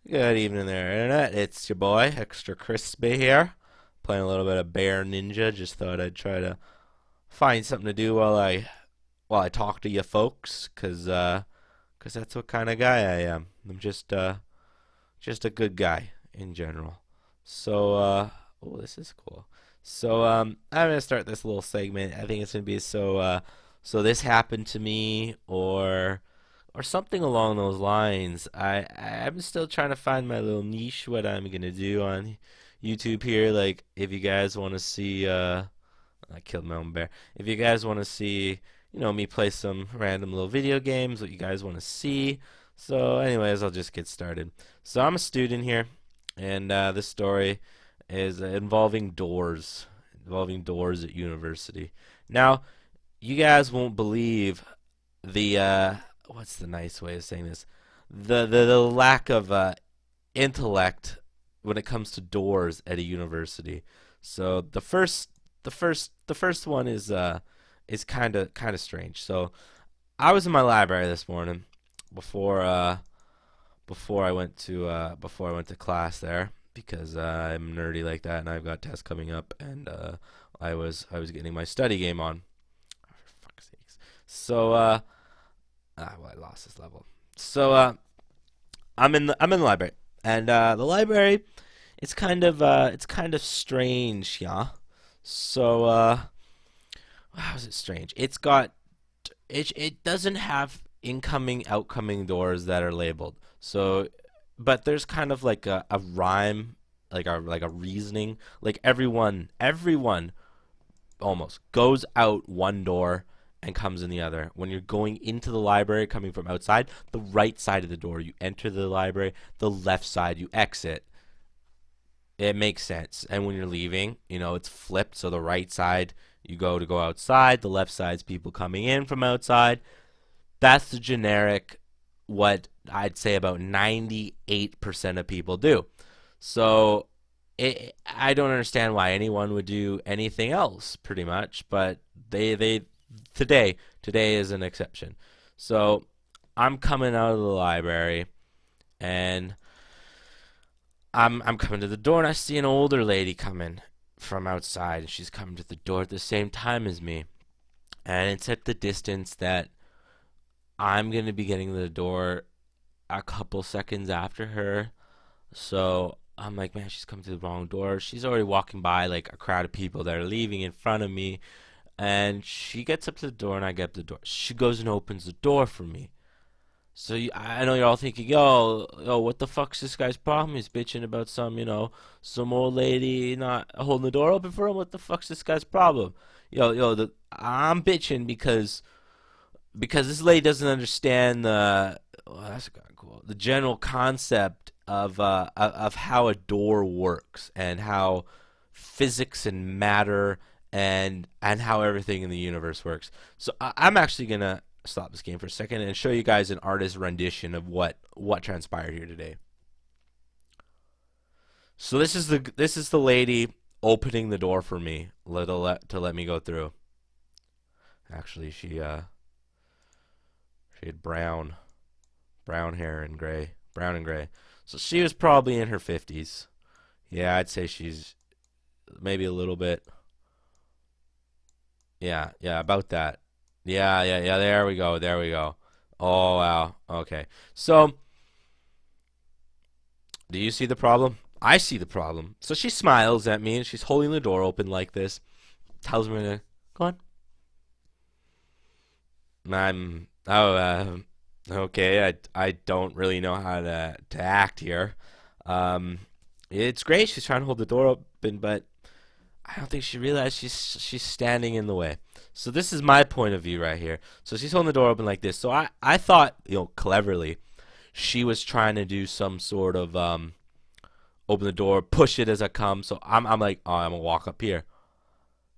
Good evening there, Internet. It's your boy, Extra Crispy here, playing a little bit of Bear Ninja. Just thought I'd try to find something to do while I talk to you folks, 'cause that's what kind of guy I am. I'm just a good guy in general. Oh, this is cool. I'm gonna start this little segment. I think it's gonna be so this happened to me, or something along those lines. I'm still trying to find my little niche, what I'm gonna do on YouTube here. Like, if you guys want to see, I killed my own bear. If you guys want to see, me play some random little video games, what you guys want to see. So, anyways, I'll just get started. So, I'm a student here, and this story is involving doors at university. Now, you guys won't believe the what's the nice way of saying this? The lack of intellect when it comes to doors at a university. So the first one is kind of strange. So I was in my library this morning before before I went to class there, because I'm nerdy like that and I've got tests coming up, and I was getting my study game on. For fuck's sakes. Well, I lost this level. I'm in the library, and the library, it's kind of strange, yeah. So how is it strange? It doesn't have incoming outcoming doors that are labeled. So, but there's kind of like a rhyme, like a reasoning. Like everyone almost goes out one door and comes in the other. When you're going into the library coming from outside, the right side of the door you enter the library, the left side you exit. It makes sense. And when you're leaving, it's flipped, so the right side you go to go outside, the left side's people coming in from outside. That's the generic, what I'd say about 98% of people do. So I don't understand why anyone would do anything else, pretty much, but they today is an exception. So I'm coming out of the library, and I'm coming to the door, and I see an older lady coming from outside, and she's coming to the door at the same time as me. And it's at the distance that I'm gonna be getting to the door a couple seconds after her. So I'm like, man, she's coming to the wrong door. She's already walking by like a crowd of people that are leaving in front of me, and she gets up to the door, and I get up to the door. She goes and opens the door for me. So I know you're all thinking, yo, what the fuck's this guy's problem? He's bitching about some old lady not holding the door open for him. What the fuck's this guy's problem? I'm bitching because this lady doesn't understand that's kind of cool. The general concept of how a door works, and how physics and matter and how everything in the universe works. So I'm actually gonna stop this game for a second and show you guys an artist rendition of what transpired here today. So this is the lady opening the door for me to let me go through. Actually, she had brown hair and brown and gray. So she was probably in her 50s. Yeah, I'd say she's maybe a little bit. Yeah, about that. Yeah. There we go. There we go. Oh wow. Okay. So, do you see the problem? I see the problem. So she smiles at me, and she's holding the door open like this. Tells me to go on. Okay. I don't really know how to act here. Um, it's great. She's trying to hold the door open, but I don't think she realized she's standing in the way. So this is my point of view right here. So she's holding the door open like this. So I thought, cleverly, she was trying to do some sort of open the door, push it as I come. So I'm like, oh, I'm gonna walk up here.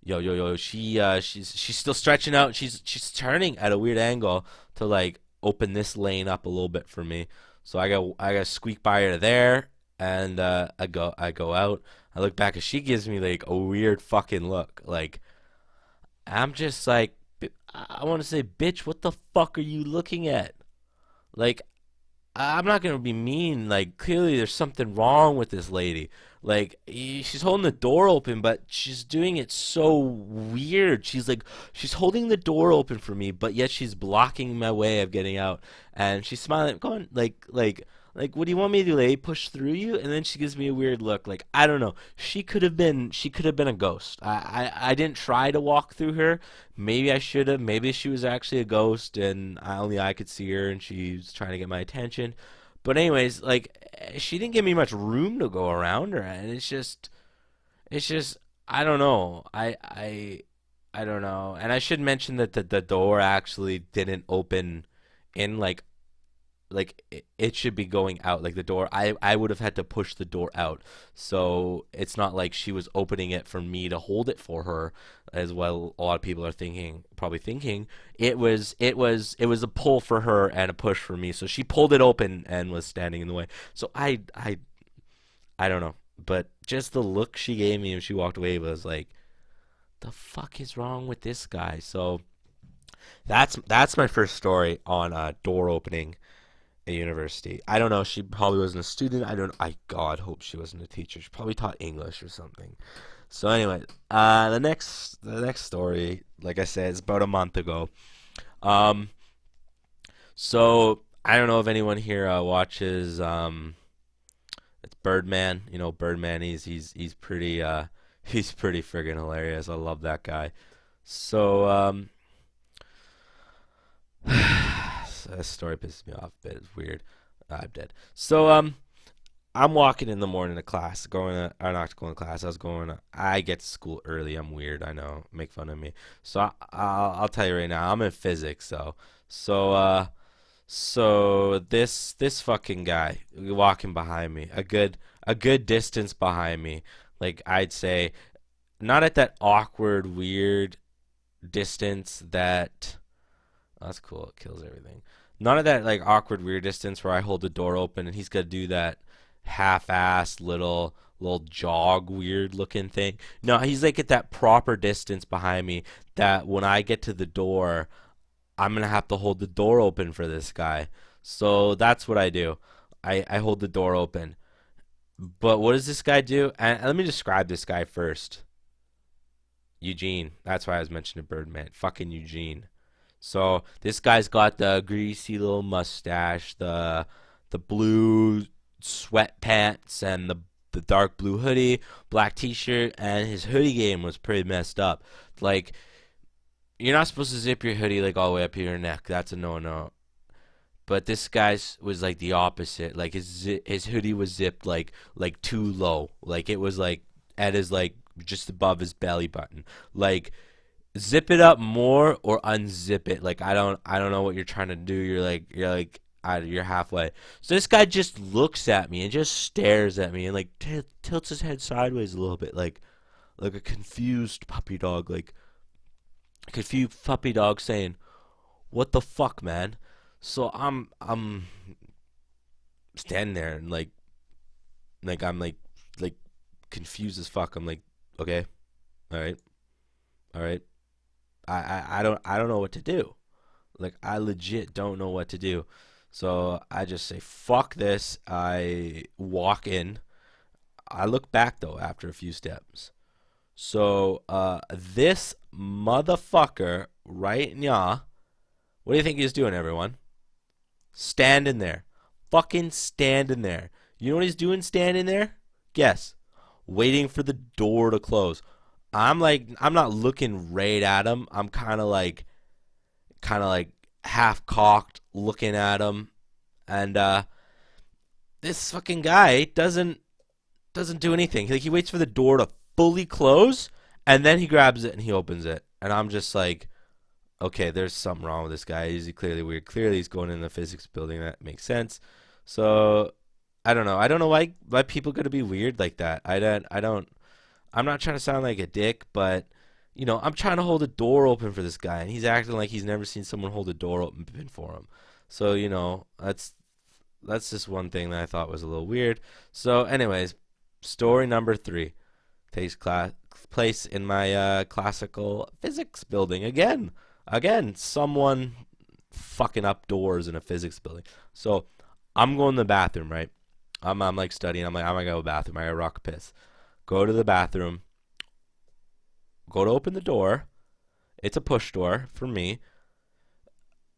Yo. She's still stretching out. She's turning at a weird angle to like open this lane up a little bit for me. So I got squeak by her there, and I go out. I look back, and she gives me like a weird fucking look. Like, I'm just like, I want to say, bitch, what the fuck are you looking at? Like, I'm not gonna be mean. Like, clearly there's something wrong with this lady. Like, she's holding the door open, but she's doing it so weird. She's holding the door open for me, but yet she's blocking my way of getting out. And she's smiling, going like, what do you want me to do, lady? Push through you? And then she gives me a weird look. Like, I don't know. She could have been a ghost. I didn't try to walk through her. Maybe I should have. Maybe she was actually a ghost, and only I could see her, and she's trying to get my attention. But anyways, like, she didn't give me much room to go around her, and it's just, I don't know. I don't know. And I should mention that the door actually didn't open in like it should be going out, like the door. I would have had to push the door out, so it's not like she was opening it for me to hold it for her, as well a lot of people are thinking, probably thinking. It was a pull for her and a push for me, so she pulled it open and was standing in the way. So I don't know, but just the look she gave me when she walked away was like, the fuck is wrong with this guy? So that's my first story on door opening at university. I don't know. She probably wasn't a student. I don't. I God hope she wasn't a teacher. She probably taught English or something. So anyway, the next story, like I said, is about a month ago. Um, so I don't know if anyone here watches. It's Birdman. You know Birdman. He's pretty he's pretty friggin' hilarious. I love that guy. So this story pisses me off a bit. It's weird. I'm dead. So I'm walking in the morning to class, going to, or not going to class. I get to school early. I'm weird. I know. Make fun of me. So I'll tell you right now. I'm in physics. So this fucking guy walking behind me, a good distance behind me. Like, I'd say, not at that awkward, weird distance that. Oh, that's cool. It kills everything. None of that like awkward weird distance where I hold the door open and he's gonna do that half-assed little jog weird looking thing. No, he's like at that proper distance behind me that when I get to the door, I'm gonna have to hold the door open for this guy. So that's what I do. I hold the door open. But what does this guy do? And let me describe this guy first. Eugene. That's why I was mentioning Birdman. Fucking Eugene. So this guy's got the greasy little mustache, the blue sweatpants, and the dark blue hoodie, black T-shirt, and his hoodie game was pretty messed up. Like, you're not supposed to zip your hoodie like all the way up to your neck. That's a no-no. But this guy's was like the opposite. Like his hoodie was zipped like too low. Like it was like at his like just above his belly button. Like, zip it up more or unzip it. Like, I don't know what you're trying to do. You're halfway. So this guy just looks at me and just stares at me and like tilts his head sideways a little bit, like a confused puppy dog, like a confused puppy dog saying, "What the fuck, man?" So I'm standing there and like I'm like confused as fuck. I'm like, okay, all right, all right. I don't know what to do. Like, I legit don't know what to do. So I just say fuck this. I walk in. I look back though after a few steps. So this motherfucker right now, what do you think he's doing, everyone? Standing there. Fucking standing there. You know what he's doing standing there? Guess. Waiting for the door to close. I'm not looking right at him. I'm kind of like half cocked looking at him, and this fucking guy doesn't do anything. Like, he waits for the door to fully close, and then he grabs it and he opens it, and I'm just like, okay, there's something wrong with this guy. He's clearly weird. Clearly he's going in the physics building. That makes sense. So I don't know. I don't know why people gotta be weird like that. I don't. I'm not trying to sound like a dick, but I'm trying to hold a door open for this guy, and he's acting like he's never seen someone hold a door open for him. So that's just one thing that I thought was a little weird. So, anyways, story number 3 takes place in my classical physics building again. Again, someone fucking up doors in a physics building. So I'm going to the bathroom, right? I'm like studying. I'm like, I'm gonna go to the bathroom. I gotta rock a piss. Go to the bathroom. Go to open the door. It's a push door for me.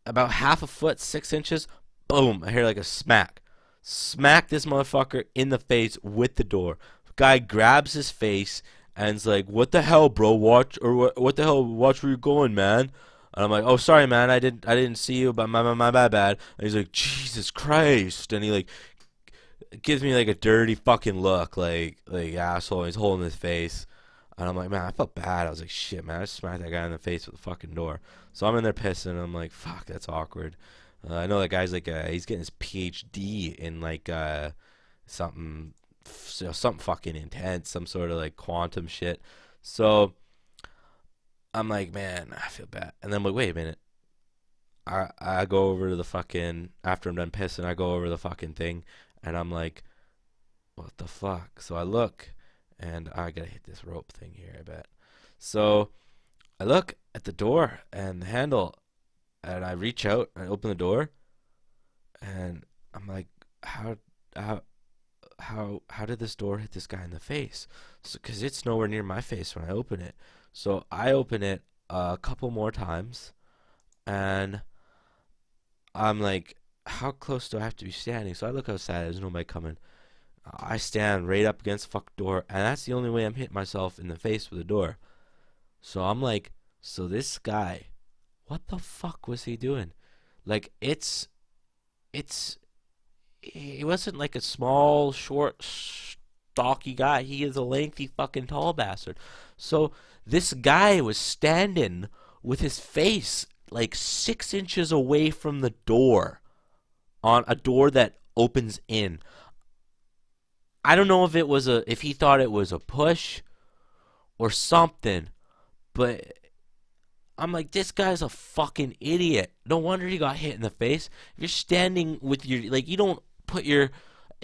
About half a foot, 6 inches. Boom! I hear like a smack. Smack this motherfucker in the face with the door. Guy grabs his face and's like, "What the hell, bro? Watch or what the hell? Watch where you're going, man." And I'm like, "Oh, sorry, man. I didn't see you, but my bad." And he's like, "Jesus Christ!" And he like gives me like a dirty fucking look, like asshole. And he's holding his face, and I'm like, man, I felt bad. I was like, shit, man, I just smacked that guy in the face with the fucking door. So I'm in there pissing, and I'm like, fuck, that's awkward. I know that guy's like, he's getting his PhD in like something, something fucking intense, some sort of like quantum shit. So I'm like, man, I feel bad. And then I'm like, wait a minute. I go over to the fucking after I'm done pissing, I go over to the fucking thing, and I'm like, what the fuck? So I look, and I gotta hit this rope thing here, I bet. So I look at the door and the handle, and I reach out and I open the door, and I'm like, how, how did this door hit this guy in the face? So, 'cause it's nowhere near my face when I open it. So I open it a couple more times, and I'm like, how close do I have to be standing? So I look outside, there's nobody coming. I stand right up against the fucking door, and that's the only way I'm hitting myself in the face with the door. So I'm like, so this guy, what the fuck was he doing? Like, it's, he wasn't like a small, short, stocky guy. He is a lengthy, fucking tall bastard. So this guy was standing with his face like 6 inches away from the door, on a door that opens in. I don't know if he thought it was a push or something, but I'm like, this guy's a fucking idiot. No wonder he got hit in the face. If you're standing with your, like, you don't put your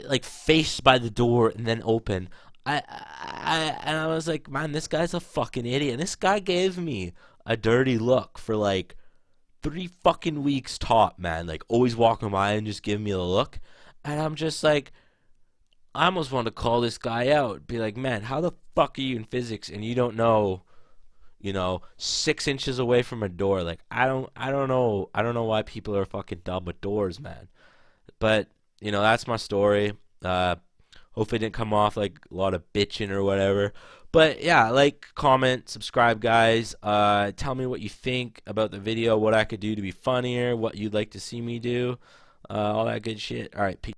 like face by the door and then open. And I was like, man, this guy's a fucking idiot. And this guy gave me a dirty look for like 3 fucking weeks top, man. Like, always walking by and just giving me a look. And I'm just like, I almost want to call this guy out. Be like, man, how the fuck are you in physics and you don't know, 6 inches away from a door? Like, I don't know why people are fucking dumb with doors, man. But that's my story. Hopefully it didn't come off like a lot of bitching or whatever. But yeah, like, comment, subscribe, guys. Tell me what you think about the video, what I could do to be funnier, what you'd like to see me do, all that good shit. All right, peace.